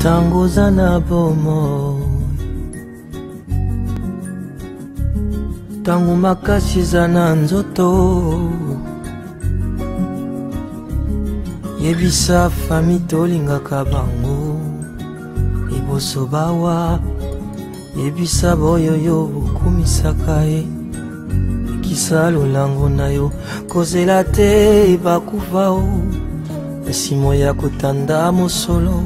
Tango zana bomo tango makasi zana nzoto yebisa fami tolingaka bango liboso bawa yebisa boyoyo bukumisaka ye ekisa lolango na yo kozela te bakufa o esimo ya kotanda mosolo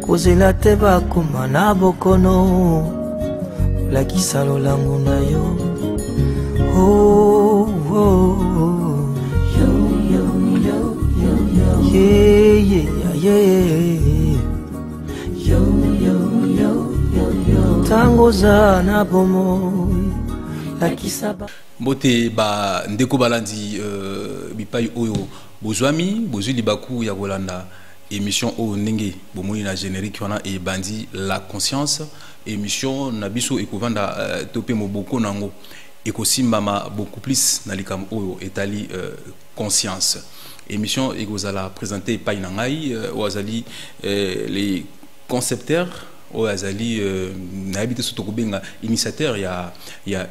kozela te bakoma na bokono olakisa lolango na yo oh, oh, oh. Yo, yo, yo, yo, yo. Yeah, yeah, yeah. Yo, yo, yo, yo, yo. Tango zana bomo lakisa ba Mbote ba ndeko balandi bipai oyo bozwami bozwi libaku ya kolanda émission au ndenge bomoni na générique wana e bandi la conscience émission na biso ekovanda topé moboko nango ekosimbama beaucoup plus na likam oyo etali conscience émission ekozala présenter pa inangai wazali les concepteurs Azali na habité surtout kobenga initiateur ya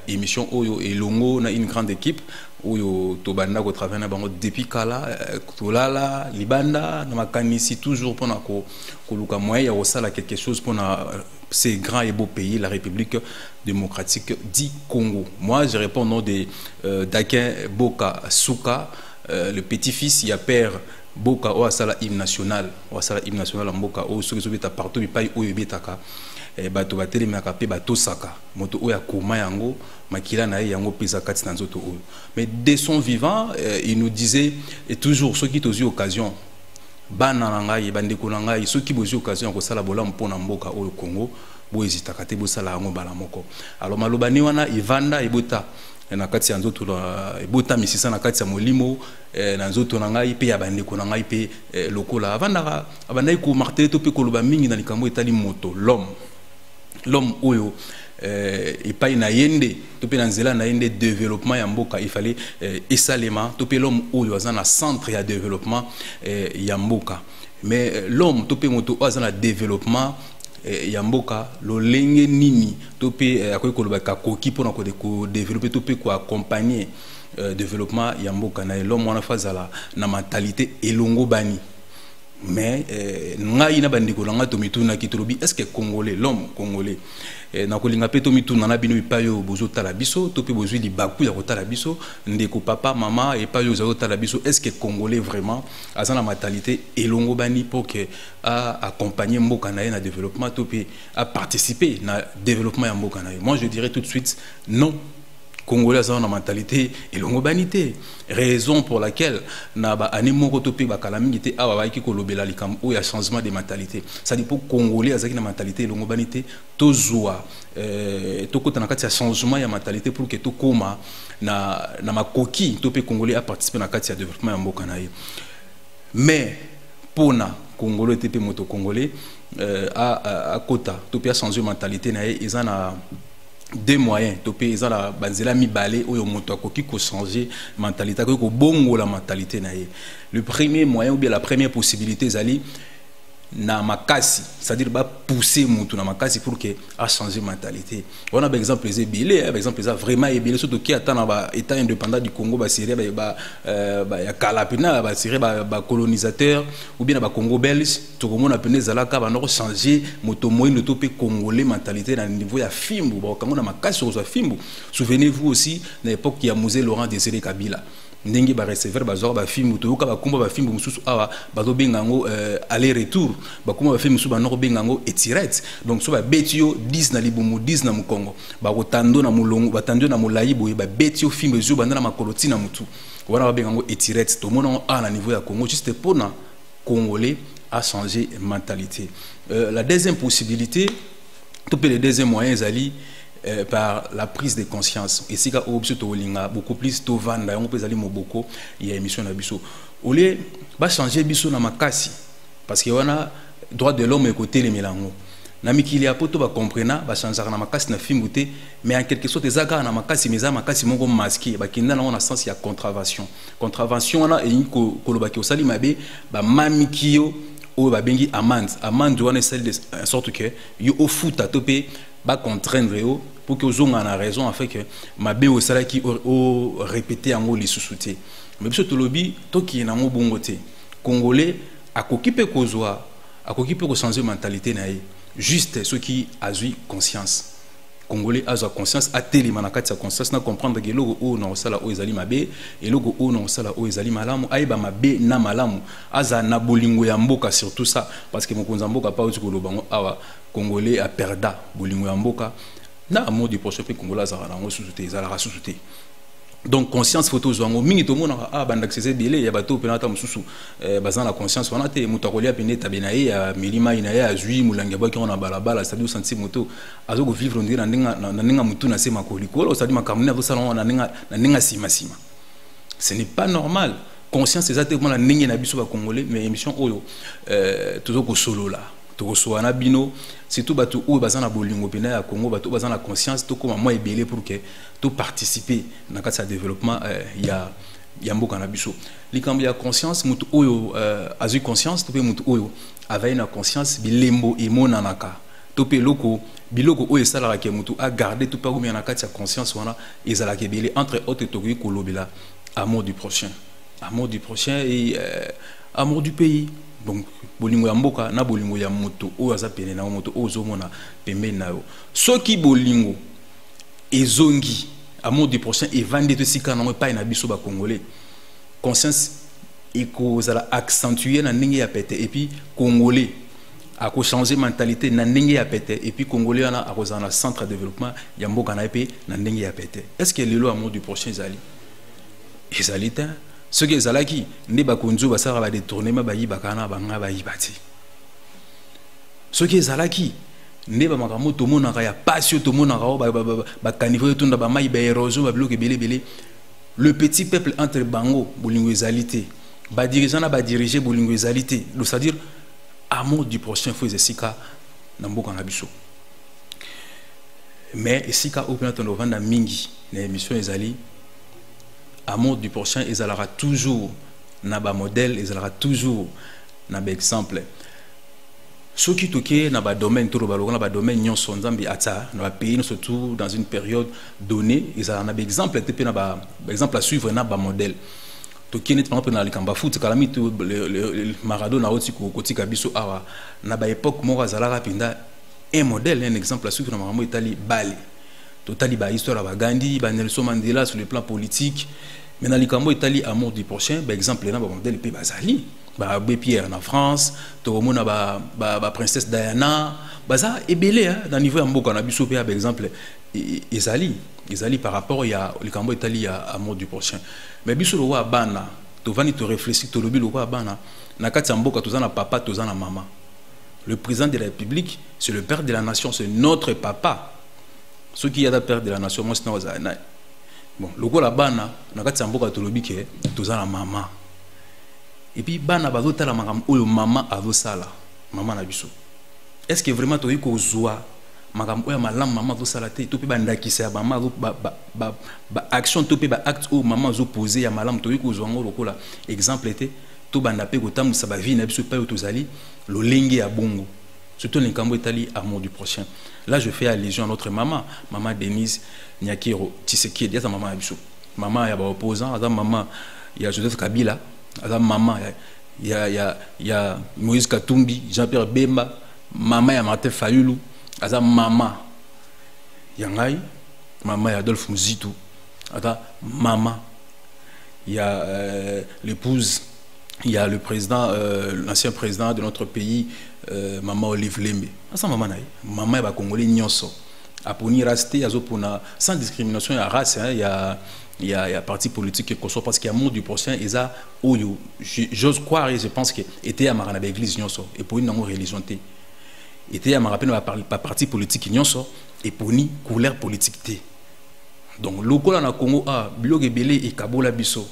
émission oyo elongo na une grande équipe oyo tobanda ko travailler na bango depuis kala tolala libanda na makanisi toujours pour na ko luka moyen ya osala quelque chose pour na ces grands et beaux pays la République démocratique du Congo. Moi je réponds au nom de Dakin Boka Souka le petit-fils ya père Boka o asala hymne national en Boka o soki beta partout bipai oyo betaka bato batelemaka pe bato saka moto oya koma yango makila na yango pesa kati na nzoto oyo mais dès son vivant il nous disait et toujours ceux qui tozi occasion bana na ngai bandeko na ngai ceux qui bozi occasion ko sala bola mpona mboka oyo Congo bo ezitaka te bo sala yango bala moko alors malobani wana ivanda ebota na kati ya nzoto ebota misisa na kati ya molimo na nzoto na ngai pe ya bandeko na ngai pe lokola avandaka abandai ko marteler to pe koloba mingi na likambo etali moto l'homme oyo epai na yende to pe na nzela na yende développement ya mboka il fallait esalema to pe l'homme oyo aza na centre ya développement ya mboka mais l'homme to pe moto aza na développement yamboka lolenge nini topé akoy koloba ka koki pona ko développer topé ko accompagner développement yamboka na l'homme wana fazala na mentalité elongo bani mais ngai na bandiko langa to mituna kitolobi est-ce que congolais l'homme congolais na kolinga pe to mituna na bino ipayo bozo tala biso topé bozwi libaku ya kotala biso ndeko papa maman et pa yo za tala biso est-ce que congolais vraiment a na mentalité elongo bani pour que à accompagner mboka na na développement topé à participer na développement ya mboka na moi je dirais tout de suite non. Congolais ont une mentalité et l'ongobanité. Raison pour laquelle na ba animoko topé ba kalamingité a ba ki kolobela likam ou ya changement de mentalité. Ça dit pour Congolais azaki na mentalité l'ongobanité tozoa to kota na kati ya changement ya mentalité pour que to koma na makoki topé Congolais a participer na kati ya développement ya mboka na ye. Mais pona Congolais topé moto Congolais a kota topé a changer mentalité na ye ezana deux moyens topé ils ont la banzela mi balé ou moto akoki ko changer mentalité ko bongo la mentalité na ye le premier moyen ou bien la première possibilité zali na makasi c'est-à-dire ba pousser moto na makasi pour que a changer mentalité on a par exemple les bilés par exemple ça vraiment bilés surtout qui attend ba état indépendant du Congo ba Syrie ba ya kalapina ba Syrie ba colonisateur ou bien ba Congo belge tout le monde a peine zalaka ba no changer moto moyen topé congolais mentalité na niveau ya fimbu ba kango na makasi sur fimbu souvenez-vous aussi na l'époque il y a Mosé Laurent Désiré Kabila ndenge ba recevoir bazor ba film to ka ba kumba ba film mususu awa bazo bengango aller retour ba kumba ba film mususu ba no bengango etirette donc so ba betio 10 na libumu 10 na mukongo ba kotando na mulongo ba tando na mulayi boye ba betio film ezo banda na makoloti na mutu wana ba bengango etirette to mona a na niveau ya Congo juste pour na congolais a changé mentalité la deuxième possibilité tout peut le deuxième moyen zali par la prise de conscience et si ka obso to linga beaucoup plus to vanda on peut aller moboko il y a émission na biso au lieu ba changer biso na makasi parce que on a droit de l'homme côté les melango na mikili ya poto ba comprena ba changer na makasi na filmouté mais en quelque sorte ezaka na makasi meza makasi mongo masqué ba kinda na on sens ya contravention on a et ko lobaki osali mabe ba mamikio oyo babengi amende wana celle de sorte que yo ofuta to pe ba contraindre yo pour que ozonga na raison en fait que mabe osala ki o répéter yango lisusu te mais biso tolobi to ki na ngo bongo te congolais akoki pe kozwa akoki pe ko changer mentalité na ye juste ceux qui azui conscience congolais a conscience a telema na kati ya conscience na comprendre que logo o na osala o ezali mabe et logo o na osala o ezali malamu aiba mabe na malamu aza na bolingo ya mboka surtout ça parce que mokonza mboka pa uti kolobango awa congolais a perda bolingo ya mboka na amour du prochain pe congolais za na ngo susuté ezala susuté donc conscience photo zwango mingi to mona banda accès belé ya bato pena ta mususu bazana la conscience wana te mutakolia pene tabena ya milima ina ya azui mulanga ba ki on balabala c'est-à-dire senti moto azoko vivre ndira ndinga mutu na sema kolikolo c'est-à-dire makamuna to salon na ninga sima ce n'est pas normal conscience exactement la ninga na biso ba congolais mais émission oyo tozoko solo là tokosoana bino surtout bato oyo bazana bolingo pena ya Congo bato bazana conscience to koma moi ebele pour que to participer na kati ya développement ya mboka na biso likambo ya conscience mutu oyo azui conscience to pe mutu oyo avaye na conscience bilembo emonanaka to pe biloko oyo esalaka ke mutu a garder to pa komia na kati ya conscience wana ezalaka ebele entre autres tokoki kolobela amour du prochain et amour du pays. Donc bolingo ya mboka na bolingo ya moto oyo aza pene na moto oyo zomona pembeni na yo soki bolingo ezongi amour du prochain evandi to sika na pa na biso ba congolais conscience ekozala accentuer na ndenge ya pete et puis congolais ako changer mentalité na ndenge ya pete et puis congolais ana akozala na centre de développement ya mboka na pe na ndenge ya pete est-ce que lelo amour du prochain ezali ta ce qui est zalaki ne ba konzo ba sara ba détournement ba yibaka na banga ba yibati ce qui est zalaki ne ba makamo to monaka ya passion to monaka ba caniveau to nda ba mai ba érosion ba bloquer belé le petit peuple entre bango bolingo ezalité ba dirigeant na ba diriger bolingo ezalité c'est-à-dire amour du prochain faut esika na mboka na biso mais esika au plan to vanda mingi na émission ezali amour du prochain ezalera toujours na ba modèle ezalera toujours na ba exemple ce qui toke na ba domaine to ba na ba domaine nyonso nzambi ata na ba pays surtout dans une période donnée ezalera na ba exemple te pe na ba exemple à suivre na ba modèle toke net par exemple na likamba foot kalami to le Maradona oti ko kotika biso awa na ba époque moko azalaka pinda un modèle un exemple à suivre na makambo Italie Bali totali ba histoire ba Gandhi ba Nelson Mandela sur le plan politique. Mais dans les cambo Italie amour du prochain par exemple là ba modèle pe bazali ba Abbé Pierre en France to mona ba princesse Diana baza ebelé dans niveau ya mboka na biso pe par exemple ezali par rapport ya les cambo Italie amour du prochain mais biso lo wa bana to vani to réfléchir to lobi lo wa bana na kati ya mboka to za na papa to za na maman le président de la République c'est le père de la nation c'est notre papa ceux qui y a le père de la nation moi c'est na bon loko la bana na kati ya mboka tolobi ke toza na maman et puis bana bazota la makam oyo maman avosala maman na biso est-ce que vraiment toyi ko zoa makam oyo malam maman avosala te to pe bandakisa ya maman ba action to pe ba acte o maman zo poser ya malam toyi ko zoa ngo lokola exemple était to banda pe ko tamusa ba vie na biso pa tozali lo lenge ya bongo surtout les cambo Italie amour du prochain. Là je fais allusion à notre maman Denise Nyakiro Tshisekedi ya maman Abiso maman ya ba opposant ada maman ya Joseph Kabila ada maman ya Moïse Katumbi Jean-Pierre Bemba maman ya Martin Fayulu ada maman ya ngai maman ya Adolphe Muzitu ada maman ya l'épouse il y a le président l'ancien président de notre pays maman Olive Lembe asa maman naï maman ba congolais nyonso aponi resté azopona sans discrimination ya race il y a parti politique que soit parce qu'il y a amour du prochain et ça oyo j'ose croire et je pense que était à marana église nyonso et pour une religion té était à marapena pas parti politique nyonso et pour ni couleur politique té donc lokola na Congo a blogue belé et kabola biso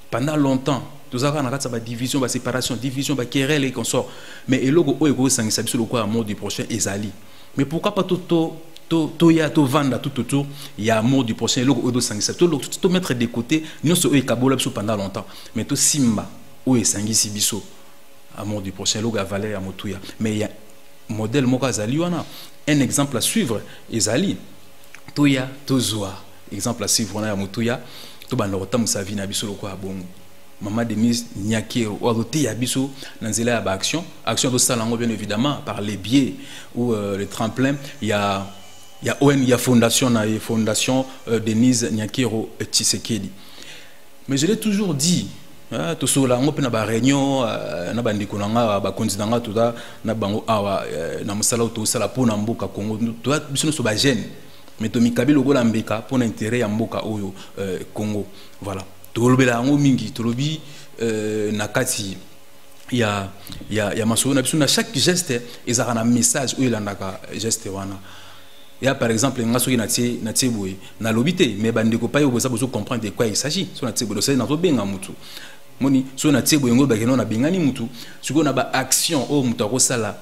pendant longtemps tous avons na division ba séparation division ba querelle et consort mais eloko oyo ko sangisa biso lokola amour du prochain ezali mais pourquoi pas to ya to vanda tout autour il y a amour du prochain eloko oyo sangisa to mettre de côté nyonso oyo kabola biso pendant longtemps mais to simba oyo sangisi biso amour du prochain loga valeur à motuya mais il y a modèle moka zali wana un exemple à suivre ezali toya tozwa exemple à suivre wana ya motuya to bandota musavi na biso lokwa bongo Maman Denise Nyakero oazote ya biso nanzela ya ba action de salango bien évidemment par les biais ou le tremplin il y a ON il y a fondation Denise Nyakero Tshisekedi mais je l'ai toujours dit to sola ngo pe na ba réunion na bandiko nanga ba konzi nanga tuta na bango awa na musala to sala pona mboka Congo to biso no so ba jeune mais to mikabi lokola mbeka pona intérêt ya mboka oyo Congo voilà tolobela ngo mingi tolobi nakati ya masolo na biso na chaque geste ezaka na message oyo landaka geste wana ya par exemple ngasoki na tie boye na lobité mais bandeko pa yo boza bozo comprendre de quoi il s'agit so na tie boye so na to benga mutu moni so na tie boye ngo bakeno na bengani mutu siko na ba action o mutu akosala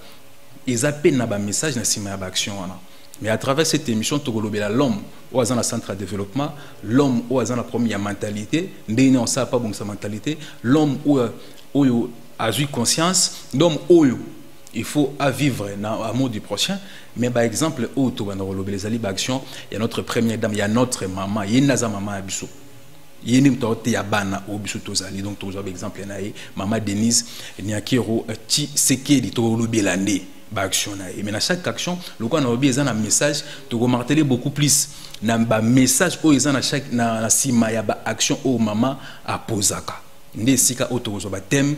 eza pe na ba message na sima ya ba action wana. Mais à travers cette émission, tu as l'homme au hasard centre de développement, l'homme au hasard la première mentalité, on ne sait pas bon sa mentalité, l'homme où a eu conscience, l'homme où il faut vivre dans l'amour du prochain. Mais par exemple, où tu as les alibes actions, il y a notre première dame, il y a notre maman, il y a une maman à Bissou. Il y a une bana au Bissou Tozali, donc tu as exemple, maman Denise Nyakero Tshisekedi, tu as action et mais dans chaque action le quoi on a besoin d'un message de remarteler beaucoup plus na ba message au na chaque na sima ya ba action au maman a posaka ndé sika auto zo ba thème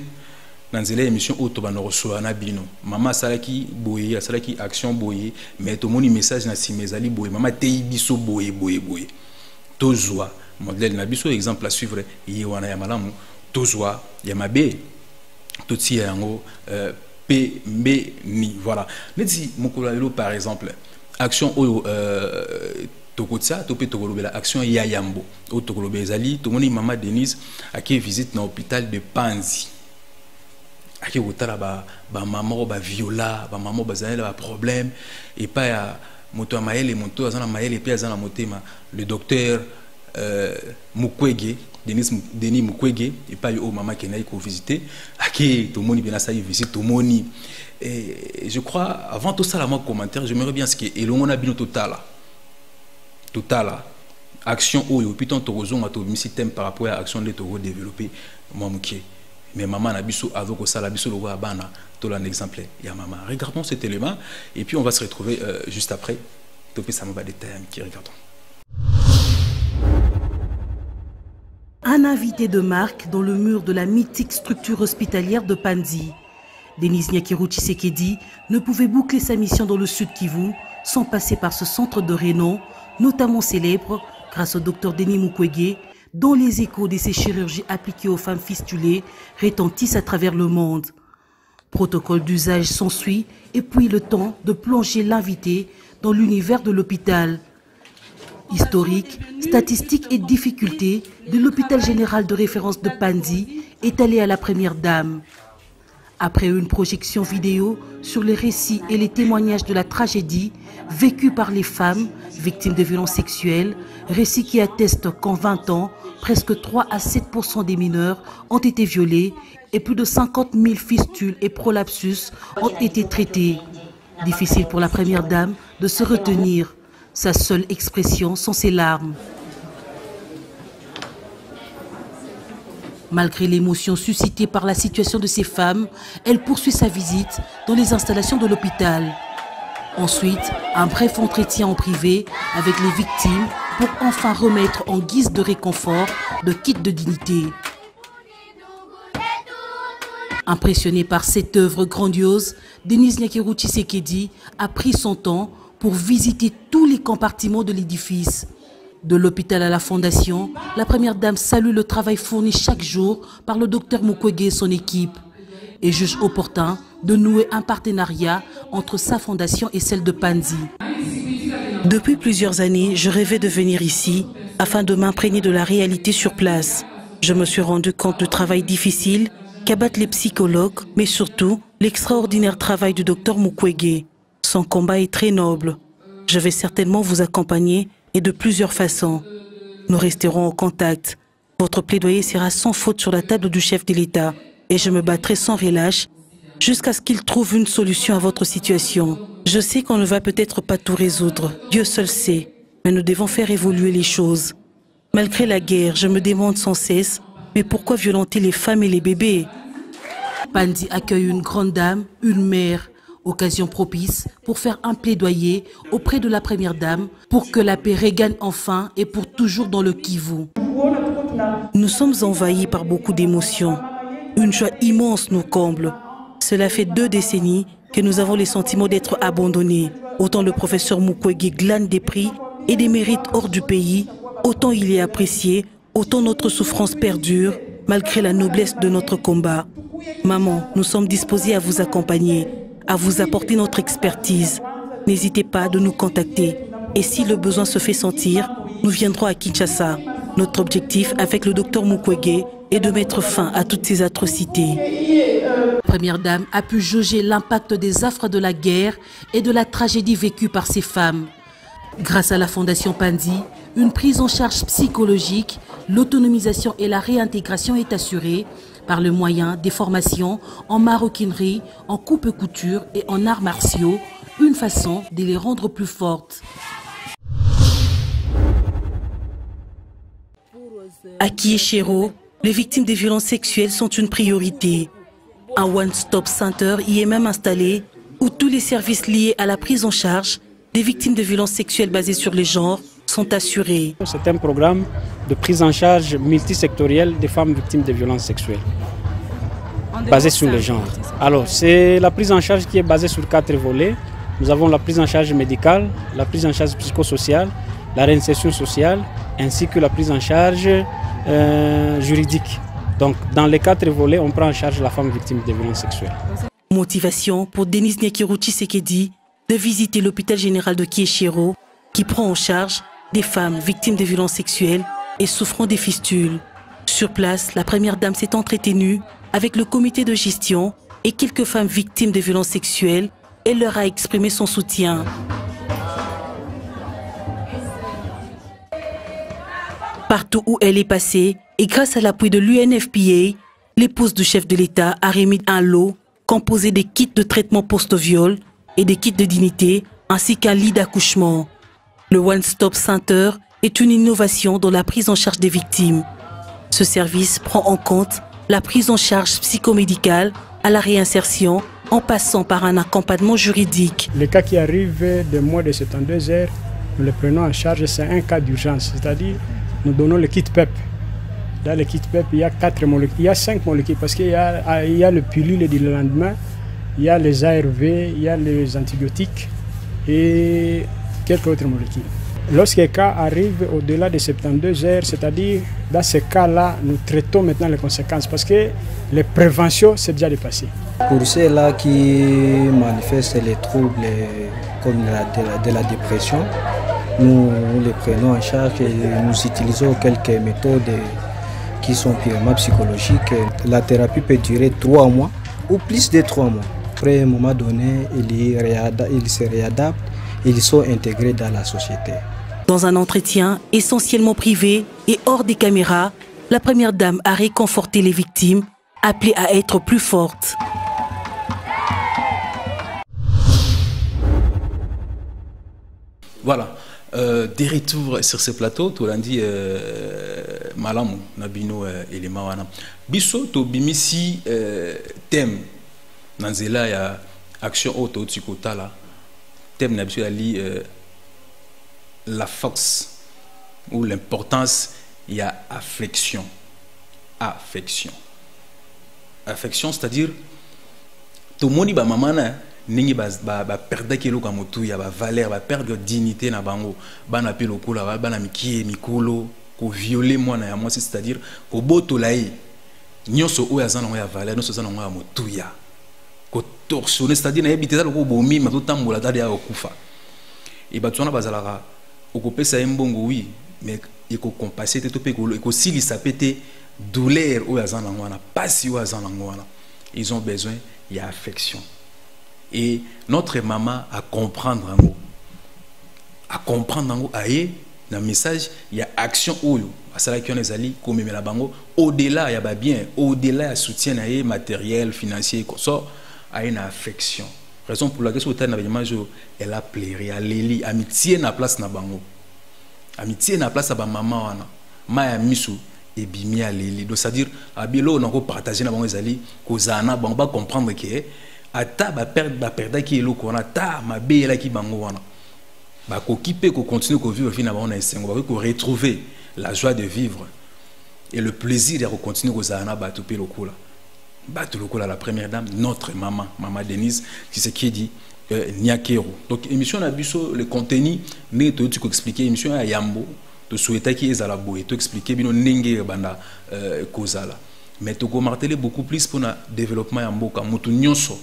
dans les émissions auto ba no reçoit na bino maman salaki boye salaki action boye mais to moni message na sima ezali boye maman tei biso boye tozwa modèle na biso exemple à suivre yi wana ya malamu tozwa ya mabe toti yango ni voilà neti mokolalo par exemple action oyo tokotsa topé tokolobela action ya yambo o tokolobe ezali tomoni maman Denise aki visite na hôpital de Panzi aki kotala ba maman ba viola ba maman bazala ba problème et pas ya moto maele moto azana maele pe azana motema le docteur Mukwege Denis Mukwege et pas au maman qui n'a eu visiter aki tout le monde bien ça y visite tout le monde et je crois avant tout ça là moi commentaire j'aimerais bien ce que et l'on a bien total action oyo piton torozon ato mi système par rapport à action de toro développer moi muké mais maman na biso avec ça la biso lo wa bana to l'un exemple ya maman regardons cet élément et puis on va se retrouver juste après topé ça me va détailler qui regardons. Un invité de marque dans le mur de la mythique structure hospitalière de Panzi. Denise Nyakero Tshisekedi ne pouvait boucler sa mission dans le Sud Kivu sans passer par ce centre de renom, notamment célèbre grâce au docteur Denis Mukwege, dont les échos de ses chirurgies appliquées aux femmes fistulées retentissent à travers le monde. Protocole d'usage s'ensuit et puis le temps de plonger l'invité dans l'univers de l'hôpital. Historique, statistiques et difficultés de l'hôpital général de référence de Panzi étalé à la première dame. Après une projection vidéo sur les récits et les témoignages de la tragédie vécue par les femmes victimes de violences sexuelles, récits qui attestent qu'en 20 ans, presque 3 à 7% des mineurs ont été violés et plus de 50 000 fistules et prolapsus ont été traités. Difficile pour la première dame de se retenir. Sa seule expression sont ses larmes. Malgré l'émotion suscitée par la situation de ces femmes, elle poursuit sa visite dans les installations de l'hôpital. Ensuite, un bref entretien en privé avec les victimes pour enfin remettre en guise de réconfort le kit de dignité. Impressionné par cette œuvre grandiose, Denise Nyakero Tshisekedi a pris son temps pour visiter tous les compartiments de l'édifice. De l'hôpital à la fondation, la première dame salue le travail fourni chaque jour par le docteur Mukwege et son équipe et juge opportun de nouer un partenariat entre sa fondation et celle de Panzi. Depuis plusieurs années, je rêvais de venir ici afin de m'imprégner de la réalité sur place. Je me suis rendu compte du travail difficile qu'abattent les psychologues, mais surtout l'extraordinaire travail du docteur Mukwege. Son combat est très noble. Je vais certainement vous accompagner et de plusieurs façons. Nous resterons en contact. Votre plaidoyer sera sans faute sur la table du chef de l'État et je me battrai sans relâche jusqu'à ce qu'il trouve une solution à votre situation. Je sais qu'on ne va peut-être pas tout résoudre, Dieu seul sait, mais nous devons faire évoluer les choses. Malgré la guerre, je me demande sans cesse, mais pourquoi violenter les femmes et les bébés? Pandi accueille une grande dame, une mère, occasion propice pour faire un plaidoyer auprès de la première dame pour que la paix regagne enfin et pour toujours dans le Kivu. Nous sommes envahis par beaucoup d'émotions. Une joie immense nous comble. Cela fait 2 décennies que nous avons le sentiment d'être abandonnés. Autant le professeur Mukwege glane des prix et des mérites hors du pays, autant il est apprécié, autant notre souffrance perdure malgré la noblesse de notre combat. Maman, nous sommes disposés à vous accompagner, à vous apporter notre expertise. N'hésitez pas de nous contacter. Et si le besoin se fait sentir, nous viendrons à Kinshasa. Notre objectif avec le docteur Mukwege est de mettre fin à toutes ces atrocités. La première dame a pu jauger l'impact des affres de la guerre et de la tragédie vécue par ces femmes. Grâce à la Fondation Pandi, une prise en charge psychologique, l'autonomisation et la réintégration est assurée par le moyen des formations en maroquinerie, en coupe-couture et en arts martiaux, une façon de les rendre plus fortes. À Kieshero, les victimes des violences sexuelles sont une priorité. Un one-stop center y est même installé où tous les services liés à la prise en charge des victimes de violences sexuelles basées sur les genres sont assurés. C'est un programme de prise en charge multisectorielle des femmes victimes de violences sexuelles basé sur les genres. Alors, c'est la prise en charge qui est basée sur 4 volets. Nous avons la prise en charge médicale, la prise en charge psychosociale, la réinsertion sociale, ainsi que la prise en charge juridique. Donc, dans les 4 volets, on prend en charge la femme victime de violences sexuelles. Motivation pour Denise Nyakiru-Tshisekedi de visiter l'hôpital général de Kieshero, qui prend en charge des femmes victimes de violences sexuelles et souffrant des fistules. Sur place, la première dame s'est entretenue avec le comité de gestion et quelques femmes victimes de violences sexuelles et leur a exprimé son soutien. Partout où elle est passée, et grâce à l'appui de l'UNFPA, l'épouse du chef de l'État a remis un lot composé des kits de traitement post-viol et des kits de dignité, ainsi qu'un lit d'accouchement. Le One Stop Center est une innovation dans la prise en charge des victimes. Ce service prend en compte la prise en charge psychomédicale à la réinsertion, en passant par un accompagnement juridique. Les cas qui arrivent de moins de 72 heures, nous les prenons en charge, c'est un cas d'urgence, c'est-à-dire nous donnons le kit PEP. Dans le kit PEP, il y a 4 molécules, il y a 5 molécules parce qu'il y a le pilule du lendemain, il y a les ARV, il y a les antibiotiques et quelques autres molécules. Lorsqu'un cas arrive au-delà de 72 heures, c'est-à-dire dans ce cas-là, nous traitons maintenant les conséquences parce que les préventions, c'est déjà dépassé. Pour ceux-là qui manifestent les troubles comme de la dépression, nous les prenons en charge et nous utilisons quelques méthodes qui sont purement psychologiques. La thérapie peut durer 3 mois ou plus de 3 mois. Après un moment donné, ils se réadaptent et ils sont intégrés dans la société. Dans un entretien essentiellement privé et hors des caméras, la première dame a réconforté les victimes, appelées à être plus fortes. Voilà. Des retours sur ce plateau, tout l'a dit Malam, Nabino et les Mawana. Bisso, to bimisi thème. Nanzela, il y a action auto, tukota là. Thème n'absolu ali la force ou l'importance, il y a affection. Affection. Affection, c'est-à-dire, tout le monde, maman, ningi ba perdre kilo comme tout ya ba valeur ba perdre dignité na bango bana pe lokola bana mikie mikolo ko violer moi na moi c'est-à-dire ko botolaye nyonso o yazana ya valeur nyonso zana ya motu ya ko torsionner c'est-à-dire na yebiteza loko bomi ma to tambola dali ya okufa et batona bazalaka okopesa mbongo oui mais iko compenser te to pe ko sili sa pété douleur o yazana ngwana pasi o yazana ngwana ils ont besoin il y a affection. Et notre maman à comprendre en gros. À comprendre en gros, dans le message, il y a action oyo. Ça qui on est allé comme la bango. Au-delà, il y a bien. Au-delà, il y a soutien matériel, financier, comme ça. a une affection. Raison pour laquelle au terme elle a plairé, elle a amitié na place na bango. Amitié na place à ba maman wana. Ma misu et bimi à leli. Donc c'est-à-dire abilo on a partagé na bango ezali kozana bango ba comprendre que ata ba perdre qui elo kona ta ma be la ki bango wana. Ba ko kipe ko continuer ko vivre fina bango na esengo ba ko retrouver la joie de vivre et le plaisir de continuer kozana ba to pe lokola. Battre le coup à la première dame, notre maman, maman Denise, qui c'est qui dit Niakero. Donc émission Nabiso, le contenu, mais tu expliquer émission à Yambo, tu souhaitais qu'il y ait à la boue, tu expliquer bien n'engé banda kozala. Mais tu marteler beaucoup plus pour le développement Yambo, comme tu nyonso,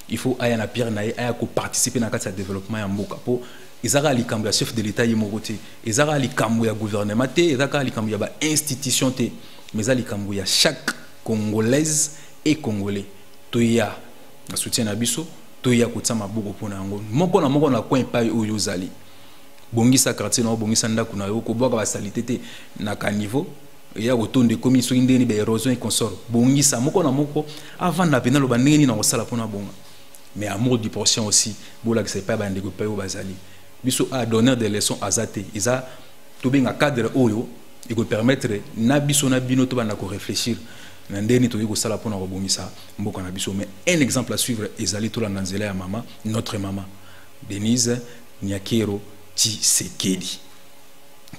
il faut aller à la pierre naïe, à participer à ce développement Yambo, pour Ezara li kambu ya chef de l'État yemorote, Ezara li kambu ya gouvernement te, Ezara li kambu ya ba institution te, mais Ezara li kambu ya chaque Congolaise et Congolais. Toya na soutien na biso, toya kotsama boko pona yango. Moko na coin pa oyo zali. Bongisa quartier na bongisa ndako na yo ko boka ba salité te na ka niveau. Ya rotonde commission ndeni ba érosion et consort. Bongisa moko na moko avant na pena lo bandeni na osala pona bonga. Mais amour du prochain aussi, bola que c'est pas ba ndeko pa yo bazali. Biso a donner des leçons azate. Isa to benga cadre oyo et ko permettre na biso na bino to bana ko réfléchir. Mais un exemple à suivre ezali to la nanzela ya maman, notre maman Denise Niakero Tshisekedi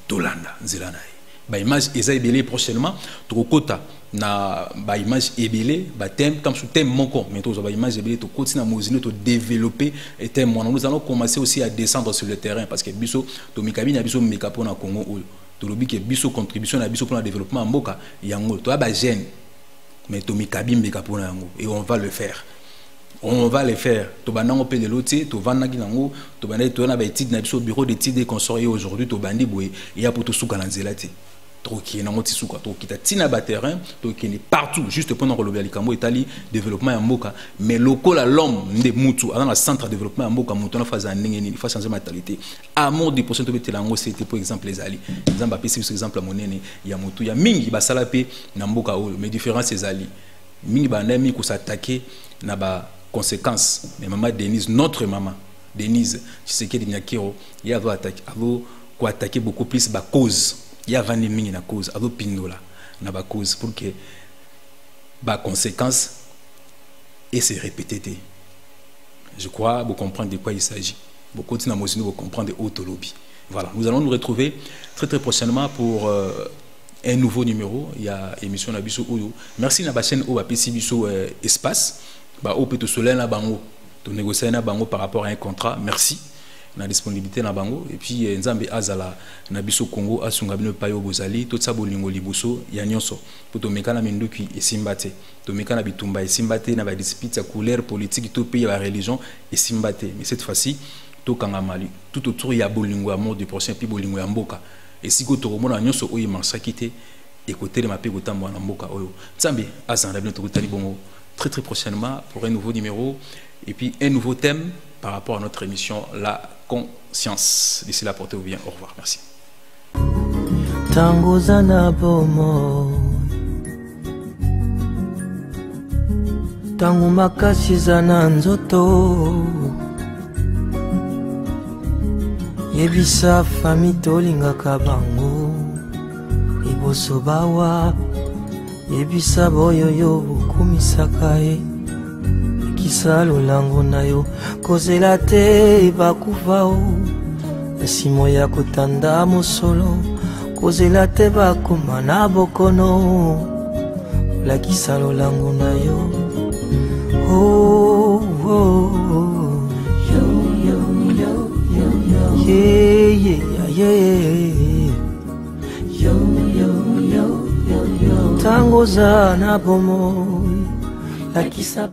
Tolanda nzela naye. Ba image eza ebele prochainement tokota na ba image ebele ba thème comme sous thème moko mais to ba image ebele to continuer na mozino to développer et thème nous allons commencer aussi à descendre sur le terrain parce que biso to mikabi na biso mekapo na Congo oyo to lobi ke biso contribution na biso pour le développement mboka yango to ba jeune. Mais Tomi Kabim et on va le faire. On va le faire. To banango pe de l'autre, to vanagi nango, to banai to na ba étude na biso bureau d'études et consortium aujourd'hui to bandi boye et ya poto suka na nzelati. To ki nango tisuka to kita tina ba terrain, to ki est partout juste pendant que le likambo etali développement ya mboka, mais lokola l'homme nde mutu dans le centre de développement ya mboka mutu na phase ndenge ni, faut changer mentalité. Amour du prochain to betelango c'était pour exemple les ali. Exemple apesi par exemple monene ya mutu ya mingi basala pe na mboka oyo, mais différence les ali. Mingi ba ndami ko s'attaquer na ba conséquences. Mais maman Denise, notre maman Denise, tu sais qu'il y a Niakero, il y a attaquer beaucoup plus ba cause. Il y a 20 000 na cause, avo pindola na ba cause pour que ba conséquences et se répéter. Je crois vous comprendre de quoi il s'agit. Vous continuez à vous comprendre auto lobby. Voilà, nous allons nous retrouver très prochainement pour un nouveau numéro. Il y a émission na biso oyo. Merci na ba chaîne o ba pesi biso espace. Ba o peut soleil na bango. To négocier na bango par rapport à un contrat. Merci. Na disponibilité na bango et puis nzambe azala na biso Congo asunga bino payo bozali tout ça bolingo liboso ya nyonso pour to mekana minduki esimbate to mekana bitumba esimbate na ba dispute ya couleur politique to pays ya religion esimbate mais cette fois-ci to kanga mali tout autour ya bolingo amour du prochain puis bolingo ya mboka et si ko to mona nyonso oyi mansakite et côté de ma pe gotambo na mboka oyo nzambe azala bino to kutali bongo très prochainement pour un nouveau numéro et puis un nouveau thème par rapport à notre émission La Conscience. D'ici là, portez-vous bien. Au revoir. Merci. Tangozana bomo Tangu makasi zana nzoto Yebisa fami tolinga kabango Iboso bawa Yebisa boyoyo kumisakae Kisalo lango na yo kozela te bakuvao Simo ya kotanda mosolo kozela te bakoma na bokono La kisalo lango na yo Oh oh Yo yo yo yo yo Yeah yeah yeah Yo yo yo yo yo Tango za na bomo La kisaba